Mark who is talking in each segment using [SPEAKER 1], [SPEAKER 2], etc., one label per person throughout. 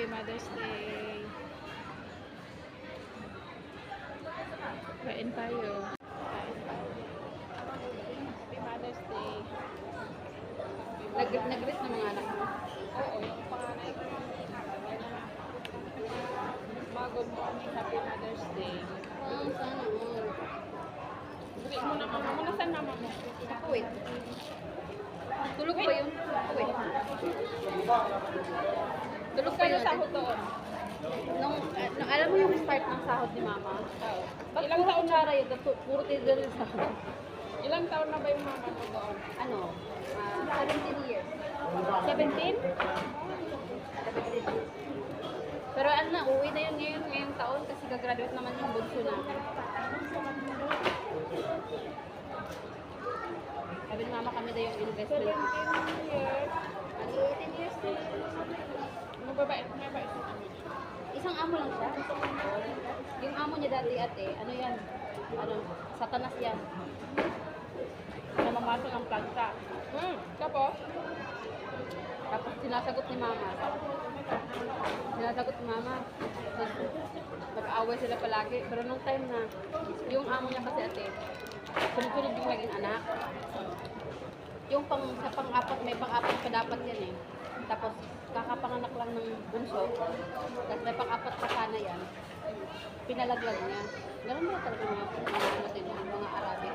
[SPEAKER 1] Mother's Day. Kain tayo. Happy Mother's Day.
[SPEAKER 2] Nag-greet ng mga anak mo?
[SPEAKER 1] Oo, yung panganay ko. Good morning, Happy Mother's Day.
[SPEAKER 2] Sana all.
[SPEAKER 1] Greet mo na mama mo. Nasaan mama mo?
[SPEAKER 2] Wait. Tulog ba yun? Wait. Tulog pa
[SPEAKER 1] Kaya
[SPEAKER 2] yun.
[SPEAKER 1] sahod doon.
[SPEAKER 2] Nung, alam mo yung start ng sahod ni mama?
[SPEAKER 1] Oo.
[SPEAKER 2] Ba't
[SPEAKER 1] Ilang taon na?
[SPEAKER 2] yun? Puro tigal yung sahod.
[SPEAKER 1] Ilang taon na ba yung mama mo doon?
[SPEAKER 2] Ano? 17 years.
[SPEAKER 1] 17?
[SPEAKER 2] Pero ano na, uwi na yun ngayong taon kasi gagraduate naman yung bunso namin. Sabi ni mama kami na yung investment.
[SPEAKER 1] 17 years.
[SPEAKER 2] Ano, 18 years na.
[SPEAKER 1] Mababait sa kami.
[SPEAKER 2] Isang amo lang siya. Yung amo niya dati ate, ano yan? Ano, satanas yan.
[SPEAKER 1] Namamasok ang planta. Tapos?
[SPEAKER 2] Tapos sinasagot ni mama. Sinasagot ni mama. Mag-aaway sila palagi. Pero nung time na, yung amo niya kasi ate, sunod-sunod yung naging anak. Yung sa pang-apat, may pang-apat pa dapat yan eh. Tapos, kakapanganak lang ng bunso. Tapos may pang-apat pa sana yan. Pinalaglag niya. Ganun ba talaga mga Arabi?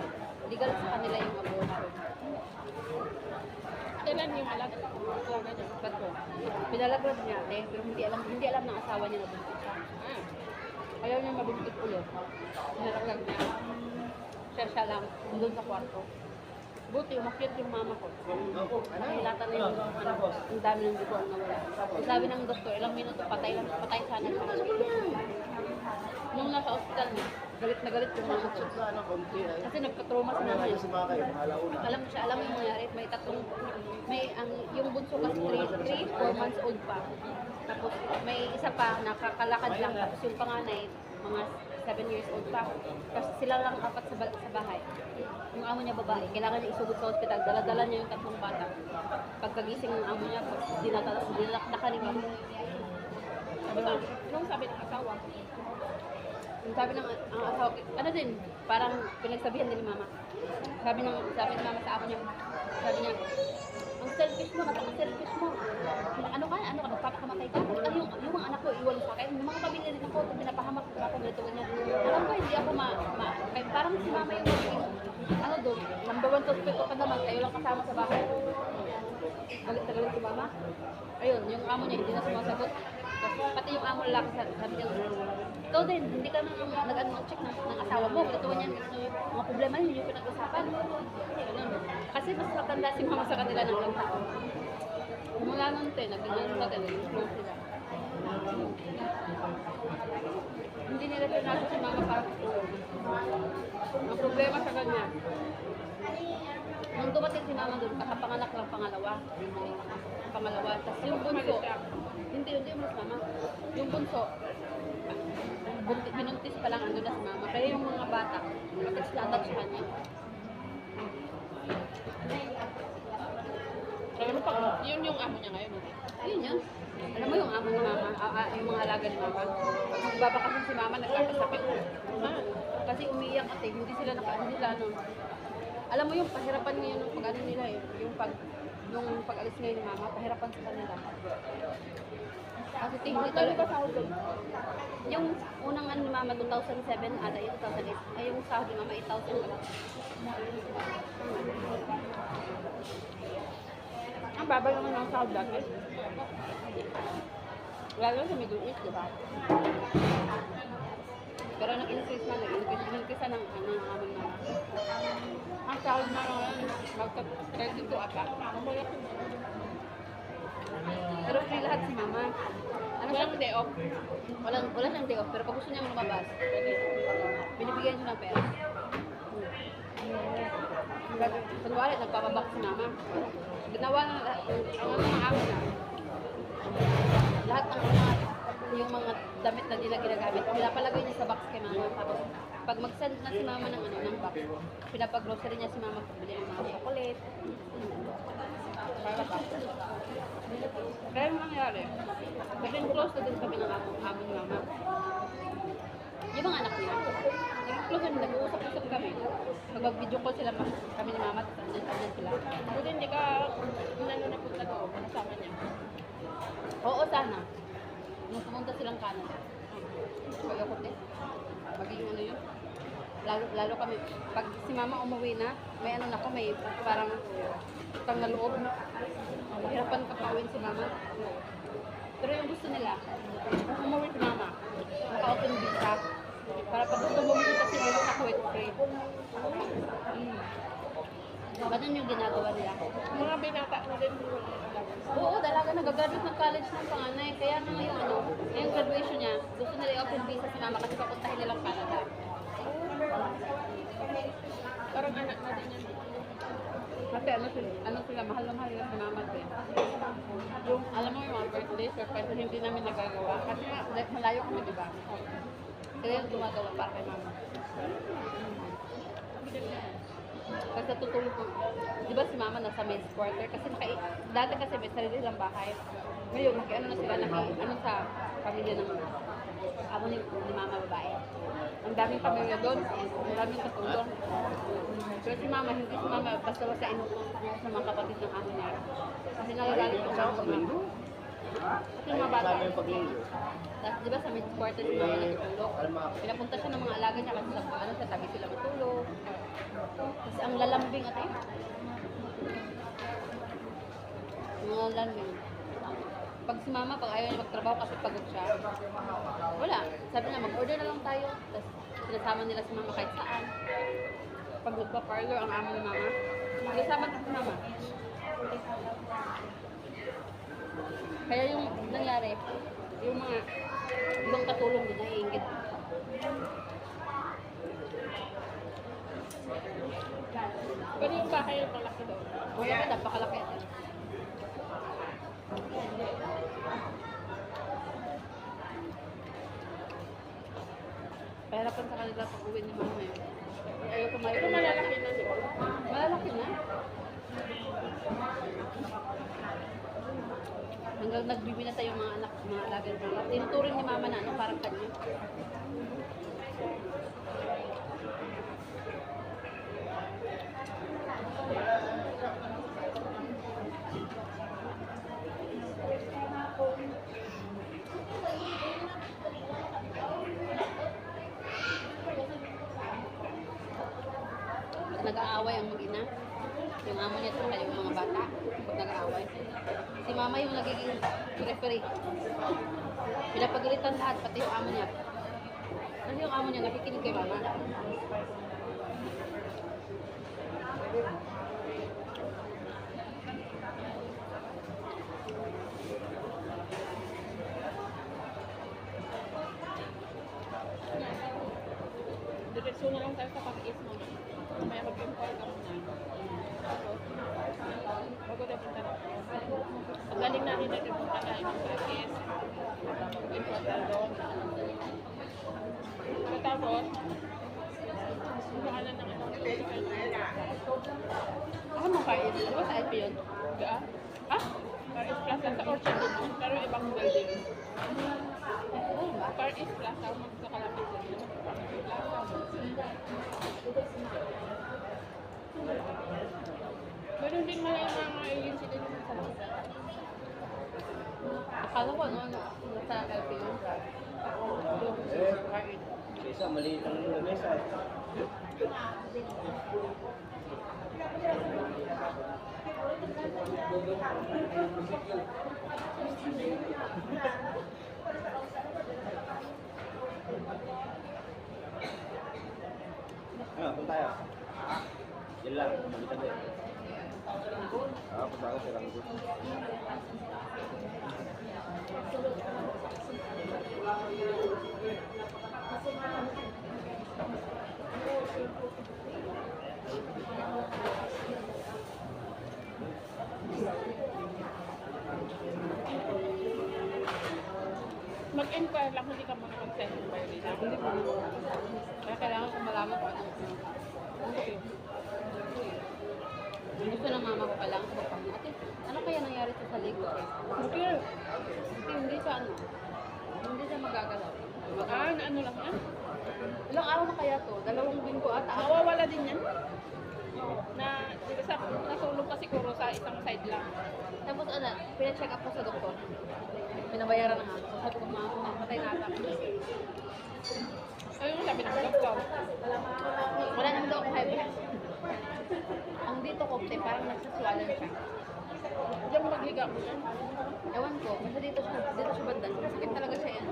[SPEAKER 2] Legal sa kanila yung abortion.
[SPEAKER 1] Kailan yung alag?
[SPEAKER 2] Bato. Pinalaglag niya ate, pero hindi alam ng asawa niya na buntis siya. Ayaw niya mabuntis ulit. Pinalaglag niya. Siya lang, doon sa kwarto. Buti, umakyat yung mama ko. Nakilatan na yung ang dami ng dugo ang nawala. Sabi ng doktor, ilang minuto, patay sana siya. Nung nasa ospital niya, galit na galit yung mama ko. Kasi nagka-trauma si mama niya. Alam mo yung mangyari, may tatlong, yung bunso kasi 3-4 months old pa. Tapos may isa pa, nakakalakad lang. Tapos yung panganay, mga 7 years old pa. Kasi sila lang apat sa bahay. Yung amo niya babae, kailangan niya isugod sa ospital. Dala-dala niya yung tatlong bata. Pagkagising ng amo niya, dinalakdakan ni mama.
[SPEAKER 1] Anong sabi ng asawa?
[SPEAKER 2] Yung sabi ng ang asawa, ano din, parang pinagsabihan din ni mama. Sabi ni mama sa amo niya, sabi niya, ang selfish mo, napaka-selfish mo. Ano ka, nagpapakamatay ka? Ano yung mga anak ko, iwan sa akin. Yung mga pamilya din ako, pinapahamak ako, ganito ganyan. Alam ko, hindi ako parang si mama yung ano doon, number 1 suspect ko pa naman, kayo lang kasama sa bahay. Galit na galit si mama. Ayun, yung amo niya hindi na sumasagot. Pati yung amo lalaki, sabi niya, ikaw din, hindi ka nag-check ng asawa mo, ganito ganyan, mga problema yun, yung pinag-usapan. Kasi mas matanda si mama sa kanila ng ilang taon. Mula nun nag-ganyan sa kanila, close sila. Hindi nila pinasok si mama para ang problema sa kanya. Nung dumating si mama doon, kakapanganak lang pangalawa. Tapos yung bunso, hindi mas mama. Yung bunso, binuntis pa lang ando na si mama. Kaya yung mga bata, attach sa kanya.
[SPEAKER 1] Alam mo pag yun yung amo niya ngayon.
[SPEAKER 2] Yun. Alam mo yung amo ni mama, yung mga alaga ni mama. Pag magbabakasyon si mama, nagkakasakit. Kasi umiiyak ate, hindi sila ano. Alam mo yung pahirapan ngayon ng pag-ano nila eh. Yung pag-alis ngayon ni mama, pahirapan sa kanila. Kasi tingin nito. Yung unang ano ni mama, 2007 ata, yung 2008. Ay yung sahod ni mama, 8,000 pa lang.
[SPEAKER 1] Ang baba naman ng sahod dati. Lalo sa Middle East, di ba?
[SPEAKER 2] Pero nag-increase na, nag-increase na ng aming mama.
[SPEAKER 1] Ang sahod na ngayon, magka-32 ata.
[SPEAKER 2] Pero free lahat si mama. Ano siya?
[SPEAKER 1] Walang day off.
[SPEAKER 2] Wala siyang day off, pero pag gusto niya lumabas, binibigyan siya ng pera. Kunwari, nagpapabak si mama. Ginawa na ang mga amo na. Lahat ng yung mga damit na di na ginagamit, pinapalagay niya sa box kay mama. Tapos Pag mag-send na si mama ng ano, ng box, pinapag-grocery niya si mama pagbili ng mga chocolate. Para ba? Kaya yung nangyari, naging close na din kami ng amo ni mama. Yung mga anak niya, naging close kami, nag-uusap-usap kami. Pag mag-video call sila, kami ni mama, andyan sila.
[SPEAKER 1] Buti hindi ka inano na punta doon, kasama niya.
[SPEAKER 2] Oo, sana. Nung pumunta silang Canada. Pag-akot eh. Magiging ano yun. Lalo kami, pag si mama umuwi na, may ano na ako, may parang utang na loob. Mahirapan ka pauwiin si mama. Pero yung gusto nila, umuwi si mama, naka-open visa. Para pag gusto bumibita si mama, naka-wet free. Ganun yung ginagawa nila.
[SPEAKER 1] Mga binata na din.
[SPEAKER 2] Oo, dalaga nag-graduate ng college ng panganay. Kaya nga yung ano, yung graduation niya, gusto nila i-open visa si mama kasi papuntahin nilang Canada.
[SPEAKER 1] Parang anak na din yan.
[SPEAKER 2] Kasi ano sila, mahal na mahal nila si mama din. Yung, alam mo yung mga birthday, surprise na hindi namin nagagawa. Kasi nga, like, malayo kami, di ba? Kaya yung gumagawa para kay mama. Kasi tutulog ko. Di ba si mama nasa men's quarter? Kasi dati kasi may sarili lang bahay. Ngayon, ano na sila, ano sa pamilya ng amo ni mama babae. Ang daming pamilya doon, ang daming katulong. Pero si mama, hindi si mama basta-basta inutos sa mga kapatid ng amo niya. Kasi nagagalit ko siya sa mama. Kasi yung mga bata. Tapos di ba sa men's quarter si mama natutulog. Pinapunta siya ng mga alaga niya kasi sa tabi sila matulog. Kasi ang lalambing at mga lalambing. Pag si mama, pag ayaw niya magtrabaho kasi pagod siya, wala. Sabi niya, mag-order na lang tayo. Tapos sinasama nila si mama kahit saan. Pag nagpa-parlor ang amo ni mama, sinasama si mama. Kaya yung nangyari, yung mga ibang katulong din naiingit.
[SPEAKER 1] Pero yung bahay yung malaki doon.
[SPEAKER 2] Kaya napakalaki. Pahirapan sa kanila pag uwi ni mama yun. Ayaw kumain.
[SPEAKER 1] Pero malalaki na doon.
[SPEAKER 2] Malalaki na. Hanggang nagbibinata yung mga anak, mga alaga ng mama. Tinuturing ni mama na ano, parang kanya. Nag-aaway ang mag-ina. Yung amo niya at yung mga bata. Pag nag-aaway. Si mama yung nagiging referee. Pinapagalitan lahat, pati yung amo niya. Kasi yung amo niya nakikinig kay mama.
[SPEAKER 1] Diretso na lang tayo sa pag-is mo. May mag-import ka muna. Tapos, bago tayo punta na. Ang galing namin na punta tayo ng pag-is. Mag-import tayo doon. Tapos, pangalan ng ibang
[SPEAKER 2] Ako mo Far East? Di ba sa LP yun?
[SPEAKER 1] Gaan? Ha? Far East Plaza sa Orchard din. Pero ibang building. Far East Plaza, sa kalapit din. Meron din mga agency din sa labas.
[SPEAKER 2] Akala ko ano, sa LP yun.
[SPEAKER 3] Isa, maliit ang lamesa. Ano, punta tayo. Yan lang, magkita din. Punta ako sa Ranggo.
[SPEAKER 1] Mag-inquire lang, hindi ka muna mag-send by nila. Hindi mo. Kaya
[SPEAKER 2] kailangan ko malaman kung anong gusto ng mama ko, kailangan ko magpapakita. Ate, ano kaya nangyari sa ligo?
[SPEAKER 1] Okay.
[SPEAKER 2] Hindi siya ano, hindi siya magagalaw.
[SPEAKER 1] Ano lang yan?
[SPEAKER 2] Ilang araw na kaya to? 2 linggo ata.
[SPEAKER 1] Mawawala din yan. Na, di ba sa, nasulog ka siguro sa isang side lang.
[SPEAKER 2] Tapos ano, pina-check up ko sa doktor. Pinabayaran na nga. So sabi ko, mamatay na ata.
[SPEAKER 1] Ano yung sabi ng doktor?
[SPEAKER 2] Wala naman daw akong high blood. Ang dito ko, parang nagsaswalan siya.
[SPEAKER 1] Diyan mo maghiga mo yan.
[SPEAKER 2] Ewan ko, basta dito siya bandan. Sakit talaga siya yan.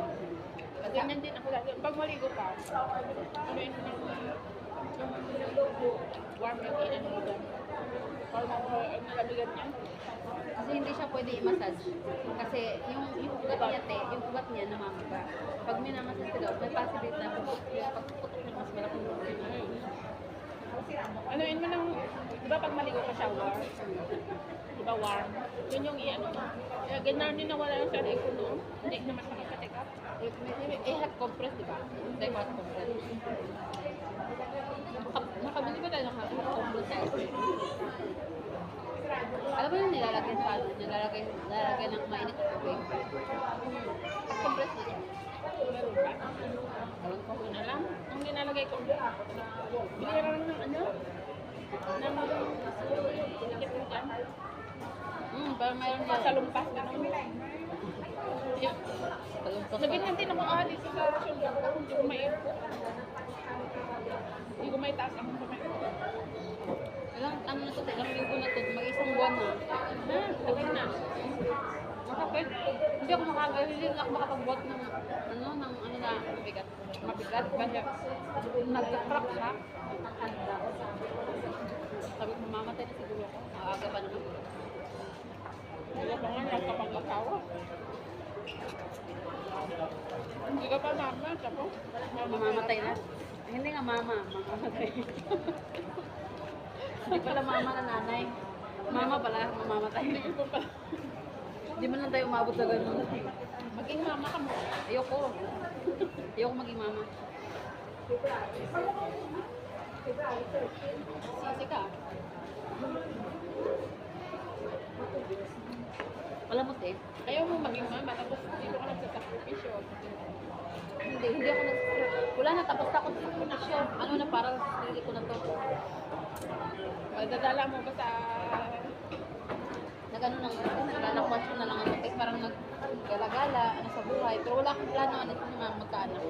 [SPEAKER 1] Ganyan din ako lagi. Pag maligo ka, ano yun warm yung inan mo dyan. Or nalamigan niya.
[SPEAKER 2] Kasi hindi siya pwede i-massage. Kasi yung ugat niya, yung ugat niya namamaga. Pag minamassage ka daw, may possibility na pagpuputok niya mas malaking problema.
[SPEAKER 1] Ano yun mo nang, di ba pag maligo ka shower, di ba warm? Yun yung i-ano mo. Ganyan din nawala yung sa ko noon. Hindi naman makika-check up.
[SPEAKER 2] Hot compress, di ba? Hindi hot compress. Nakabili ba tayo ng hot compress sa ice? Alam mo yung nilalagay sa ano? Nilalagay ng mainit na tubig. Hot compress na siya.
[SPEAKER 1] Meron ba?
[SPEAKER 2] Ewan ko.
[SPEAKER 1] Kung alam, ang nilalagay ko, bigyan lang ng ano? Ng tinikit mo dyan.
[SPEAKER 2] Parang mayroon ba?
[SPEAKER 1] Sa lumpas, gano'n. Yeah. Naganyan din ako dito sa shoulder ko, hindi ko may hindi ko may taas ang kamay.
[SPEAKER 2] Ilang ano na to, ilang linggo na to, mag-isang buwan na.
[SPEAKER 1] Tagal na.
[SPEAKER 2] Masakit. Hindi ako hindi ako makapagbuhat ng ano na mabigat. Mabigat. Kasi nag-crack siya. Sabi ko, mamamatay na siguro ako. Maaga pa naman.
[SPEAKER 1] Hindi ka pa nga nagkapag-asawa. Hindi ka pa mama, tapos
[SPEAKER 2] Mamamatay na. Hindi nga mama, mamamatay. Hindi pala mama na nanay. Mama pala, mamamatay.
[SPEAKER 1] hindi ko pa.
[SPEAKER 2] Hindi man lang tayo umabot sa ganun.
[SPEAKER 1] Maging mama ka mo.
[SPEAKER 2] Ayoko. Ayoko maging mama. Sisi ka. Alam mo, te,
[SPEAKER 1] Ayaw mo maging mama, tapos dito ka nagsasakripisyo.
[SPEAKER 2] hindi ako wala na, tapos ako sa sakripisyo. Ano na, parang sarili ko na to.
[SPEAKER 1] Madadala mo ba sa...
[SPEAKER 2] Nag-ano nang, naglalakwansyon na lang ako. Kasi parang nag-gala-gala, ano sa buhay. Pero wala akong plano, ano sa mga magkaanak.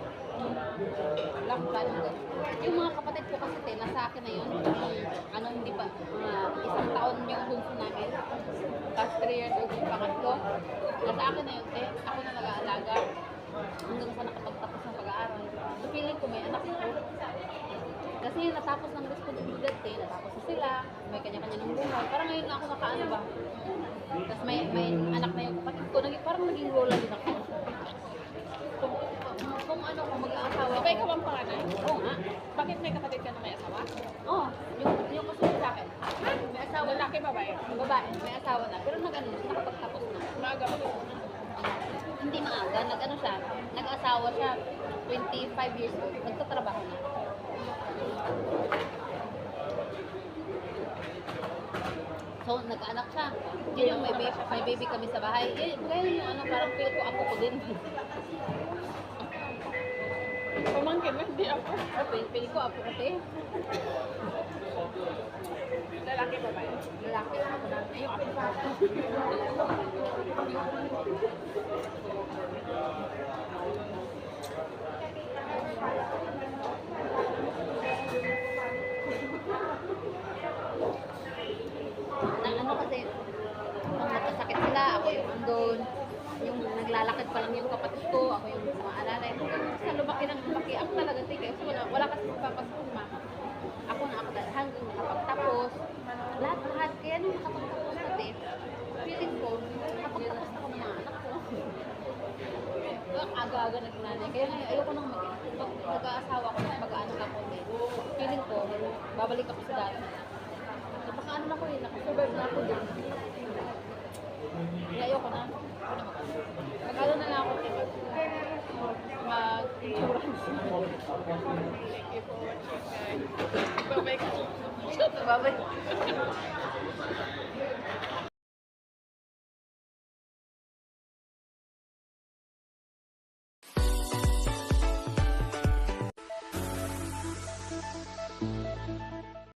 [SPEAKER 2] Wala akong plano doon. Yung mga kapatid ko kasi, te, nasa akin na yun. Ano, hindi pa, 1 taon yung bunso namin. Past 3 years old yung pangatlo. Nasa akin na yun, te. Ako na nag-aalaga. Hanggang sa nakapagtapos ng pag-aaral. So, feeling ko may anak ko. Kasi natapos ng responsibilidad, te. Natapos na sila. May kanya-kanya ng buhay. Parang ngayon na ako nakaano ba. Tapos may anak na yung kapatid ko. Parang naging lola din ako. Kung ano ko, mag-aasawa
[SPEAKER 1] Di
[SPEAKER 2] ko.
[SPEAKER 1] ba ikaw ang panganay?
[SPEAKER 2] Oo nga.
[SPEAKER 1] Bakit may kapatid ka na may asawa?
[SPEAKER 2] Oo. Yung kasunod sa akin. May asawa na.
[SPEAKER 1] Lalaki, babae.
[SPEAKER 2] Babae, may asawa na. Pero nag-ano, nakapagtapos na.
[SPEAKER 1] Maaga mo.
[SPEAKER 2] Hindi maaga. Nag-ano siya. Nag-asawa siya. 25 years old. Nagtatrabaho na. So, nag-anak siya. Yun yung may baby kami sa bahay. Kaya yung ano, parang feel ko ako ko din.
[SPEAKER 1] Pamangkin na, hindi ako.
[SPEAKER 2] Feel ko ako kasi.
[SPEAKER 1] Lalaki, babae.
[SPEAKER 2] Lalaki ako na. Ayun ako pa. Ano kasi, nung nagkasakit sila, ako yung andun. Yung naglalakad pa lang yung kapatid ko, ako yung maalala. Kasi lumaki ng lumaki. Ako talaga, sige. Kasi wala kasi magpapasok si mama. Ako na ako hanggang nakapagtapos. Lahat. Kaya nung nakapagtapos natin, feeling ko, nakapagtapos ako ng mga anak ko. Aga-aga nagnanay. Kaya ngayon, ayoko nang mag-aasawa ko, mag-aanak ako. Feeling ko, babalik ako sa dati. Napaka-ano na ko eh, nakasurvive na ako din. Kaya ayoko na. Mag-ano na lang ako, mag-insurance.
[SPEAKER 1] Thank you for watching, guys. Bye-bye.
[SPEAKER 2] Bye-bye.